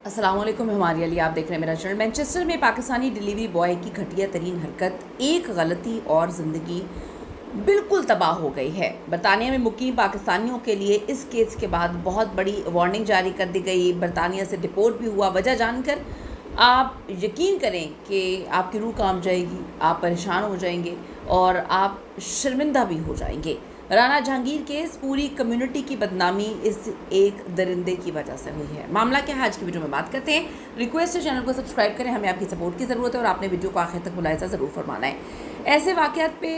अस्सलाम वालेकुम, हमारी अली आप देख रहे हैं मेरा चैनल। मैनचेस्टर में पाकिस्तानी डिलीवरी बॉय की घटिया तरीन हरकत, एक गलती और ज़िंदगी बिल्कुल तबाह हो गई है। बरतानिया में मुकीम पाकिस्तानियों के लिए इस केस के बाद बहुत बड़ी वार्निंग जारी कर दी गई। बरतानिया से डिपोर्ट भी हुआ। वजह जानकर आप यकीन करें कि आपकी रूह कांप जाएगी, आप परेशान हो जाएंगे और आप शर्मिंदा भी हो जाएंगे। राना जहांगीर केस, पूरी कम्युनिटी की बदनामी इस एक दरिंदे की वजह से हुई है। मामला क्या है, आज की वीडियो में बात करते हैं। रिक्वेस्ट है चैनल को सब्सक्राइब करें, हमें आपकी सपोर्ट की ज़रूरत है और आपने वीडियो को आखिर तक मुलाहिजा ज़रूर फरमाना है। ऐसे वाक़यात पे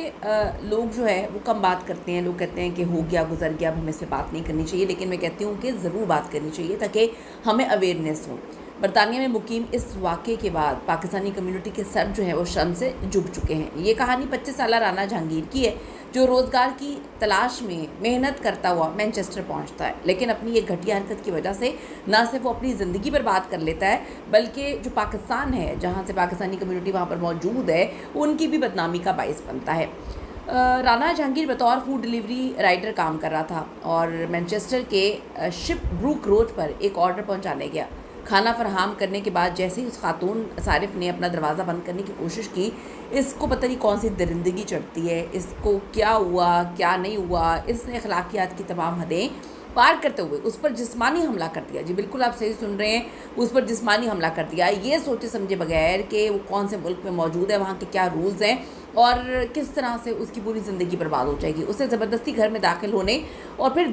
लोग जो है वो कम बात करते हैं। लोग कहते हैं कि हो गया, गुजर गया, अब हमें इस पर बात नहीं करनी चाहिए, लेकिन मैं कहती हूँ कि ज़रूर बात करनी चाहिए ताकि हमें अवेयरनेस हो। बरतानिया में मुकीम इस वाक़े के बाद पाकिस्तानी कम्युनिटी के सर जो है वो शर्म से झुक चुके हैं। ये कहानी 25 साला राना जहांगीर की है, जो रोज़गार की तलाश में मेहनत करता हुआ मैनचेस्टर पहुंचता है, लेकिन अपनी एक घटिया हरकत की वजह से ना सिर्फ वो अपनी ज़िंदगी बर्बाद कर लेता है, बल्कि जो पाकिस्तान है, जहां से पाकिस्तानी कम्युनिटी वहां पर मौजूद है, उनकी भी बदनामी का बाइस बनता है। राना जहांगीर बतौर फूड डिलीवरी राइडर काम कर रहा था और मैनचेस्टर के शिप ब्रूक रोड पर एक ऑर्डर पहुँचाने गया। खाना फरहम करने के बाद जैसे ही उस खातून सारिफ ने अपना दरवाज़ा बंद करने की कोशिश की, इसको पता नहीं कौन सी दरिंदगी चढ़ती है, इसको क्या हुआ क्या नहीं हुआ, इसने अखलाकियात की तमाम हदें पार करते हुए उस पर जिस्मानी हमला कर दिया। जी बिल्कुल, आप सही सुन रहे हैं, उस पर जिस्मानी हमला कर दिया, ये सोचे समझे बगैर कि वो कौन से मुल्क में मौजूद है, वहाँ के क्या रूल्स हैं और किस तरह से उसकी पूरी ज़िंदगी बर्बाद हो जाएगी। उसे ज़बरदस्ती घर में दाखिल होने और फिर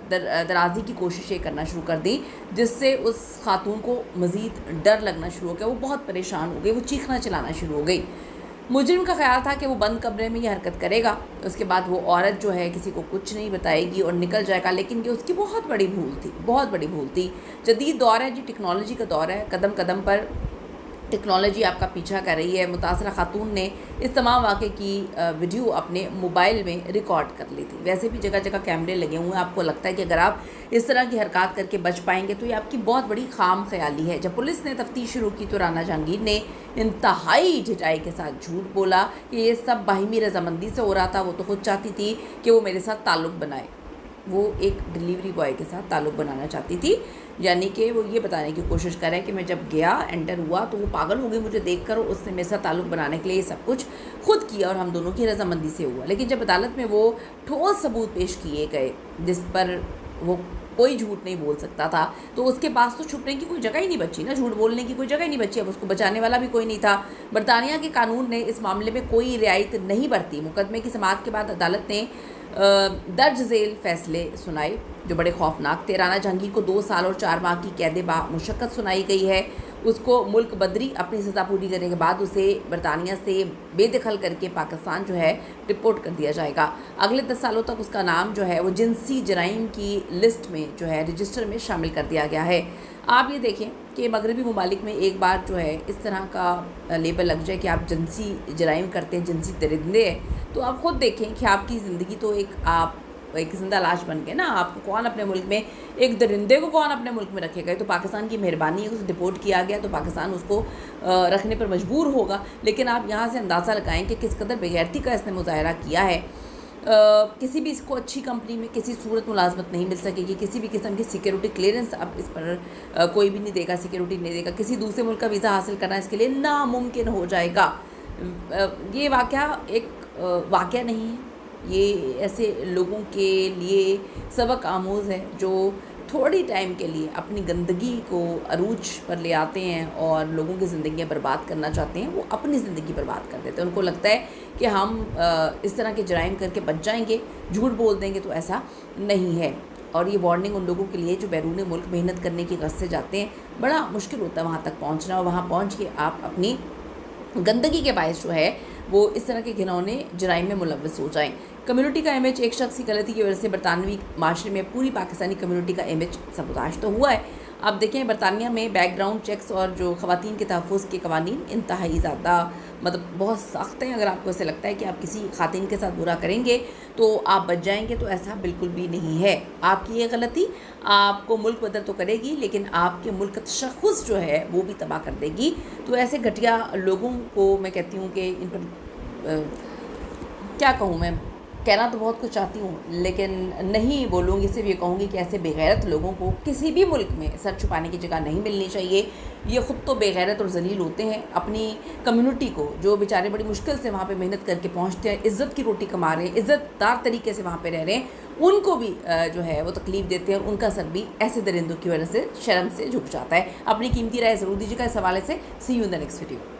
दराजी की कोशिशें करना शुरू कर दी, जिससे उस खातून को मज़ीद डर लगना शुरू हो गया। वो बहुत परेशान हो गई, वो चीखना चिल्लाना शुरू हो गई। मुजरिम का ख्याल था कि वो बंद कमरे में ये हरकत करेगा, उसके बाद वो औरत जो है किसी को कुछ नहीं बताएगी और निकल जाएगा, लेकिन ये उसकी बहुत बड़ी भूल थी, बहुत बड़ी भूल थी। जदीद दौर है जी, टेक्नोलॉजी का दौर है, कदम कदम पर टेक्नोलॉजी आपका पीछा कर रही है। मुतासरा खातून ने इस तमाम वाक़े की वीडियो अपने मोबाइल में रिकॉर्ड कर ली थी। वैसे भी जगह जगह कैमरे लगे हुए हैं, आपको लगता है कि अगर आप इस तरह की हरकत करके बच पाएंगे तो ये आपकी बहुत बड़ी खाम ख्याली है। जब पुलिस ने तफ्तीश शुरू की तो राना जहांगीर ने इंतहाई ढिठाई के साथ झूठ बोला कि ये सब बाहिमी रजामंदी से हो रहा था, वो तो खुद चाहती थी कि वो मेरे साथ ताल्लुक़ बनाए, वो एक डिलीवरी बॉय के साथ ताल्लुक़ बनाना चाहती थी। यानी कि वो ये बताने की कोशिश कर रहा है कि मैं जब गया, एंटर हुआ, तो वो पागल हो गई मुझे देखकर और उसने मेरे साथ ताल्लुक़ बनाने के लिए ये सब कुछ खुद किया और हम दोनों की रजामंदी से हुआ। लेकिन जब अदालत में वो ठोस सबूत पेश किए गए जिस पर वो कोई झूठ नहीं बोल सकता था, तो उसके पास तो छुपने की कोई जगह ही नहीं बची ना, झूठ बोलने की कोई जगह ही नहीं बची। अब उसको बचाने वाला भी कोई नहीं था। बरतानिया के कानून ने इस मामले में कोई रियायत नहीं बरती। मुकदमे की समाअत के बाद अदालत ने दर्ज झेल फैसले सुनाए जो बड़े खौफनाक थे। राना जहांगीर को 2 साल और 4 माह की कैद बा मुशक्कत सुनाई गई है। उसको मुल्क बदरी, अपनी सज़ा पूरी करने के बाद उसे बरतानिया से बेदखल करके पाकिस्तान जो है डिपोर्ट कर दिया जाएगा। अगले 10 सालों तक उसका नाम जो है वो जिनसी जराइम की लिस्ट में जो है रजिस्टर में शामिल कर दिया गया है। आप ये देखें कि मगरबी ममालिक में एक बार जो है इस तरह का लेबल लग जाए कि आप जिनसी जराइम करते हैं, जिनसी दरिंदे हैं, तो आप ख़ुद देखें कि आपकी ज़िंदगी तो एक जिंदा लाश बन गए ना। आपको कौन अपने मुल्क में, एक दरिंदे को कौन अपने मुल्क में रखेगा? तो पाकिस्तान की मेहरबानी है, उसे डिपोर्ट किया गया तो पाकिस्तान उसको रखने पर मजबूर होगा। लेकिन आप यहाँ से अंदाज़ा लगाएं कि किस कदर बेगैरती का इसने मुजाहरा किया है। किसी भी इसको अच्छी कंपनी में किसी सूरत मुलाजमत नहीं मिल सकेगी, किसी भी किस्म की सिक्योरिटी क्लियरेंस अब इस पर कोई भी नहीं देगा, सिक्योरिटी नहीं देगा, किसी दूसरे मुल्क का वीज़ा हासिल करना इसके लिए नामुमकिन हो जाएगा। ये वाक़या एक वाक़या नहीं है, ये ऐसे लोगों के लिए सबक आमोज़ है जो थोड़ी टाइम के लिए अपनी गंदगी को अरूज पर ले आते हैं और लोगों की ज़िंदगियाँ बर्बाद करना चाहते हैं। वो अपनी ज़िंदगी बर्बाद कर देते हैं। उनको लगता है कि हम इस तरह के जराइम करके बच जाएंगे, झूठ बोल देंगे, तो ऐसा नहीं है। और ये वार्निंग उन लोगों के लिए जो बैरून मुल्क मेहनत करने की गरज से जाते हैं। बड़ा मुश्किल होता है वहाँ तक पहुँचना और वहाँ पहुँच के आप अपनी गंदगी के बायस जो है वो इस तरह के घिनौने जराइम में मुलव्वस हो जाएं। कम्युनिटी का इमेज, एक शख्स की गलती की वजह से बरतानवी माशरे में पूरी पाकिस्तानी कम्युनिटी का इमेज सबुताश तो हुआ है। आप देखें बरतानिया में बैकग्राउंड चेक्स और जो ख़वातीन के तहफ़्फ़ुज़ के कवानीन इंतहाई ज़्यादा मतलब बहुत सख्त हैं। अगर आपको ऐसे लगता है कि आप किसी ख़ातिन के साथ बुरा करेंगे तो आप बच जाएंगे, तो ऐसा बिल्कुल भी नहीं है। आपकी ये गलती आपको मुल्क बदर तो करेगी, लेकिन आपके मुल्क का तशख़्ख़ुस जो है वो भी तबाह कर देगी। तो ऐसे घटिया लोगों को मैं कहती हूँ कि इन पर क्या कहूँ मैं, कहना तो बहुत कुछ चाहती हूँ, लेकिन नहीं बोलूँगी, सिर्फ ये कहूँगी कि ऐसे बेगैरत लोगों को किसी भी मुल्क में सर छुपाने की जगह नहीं मिलनी चाहिए। ये ख़ुद तो बेगैरत और ज़लील होते हैं, अपनी कम्युनिटी को, जो बेचारे बड़ी मुश्किल से वहाँ पे मेहनत करके पहुँचते हैं, इज़्ज़त की रोटी कमा रहे हैं, इज़्ज़तदार तरीके से वहाँ पे रह रहे हैं, उनको भी जो है वो तकलीफ़ देते हैं, और उनका सर भी ऐसे दरिंदों की वजह से शर्म से झुक जाता है। अपनी कीमती राय ज़रूर दीजिएगा इस हवाले से। See you in the next video.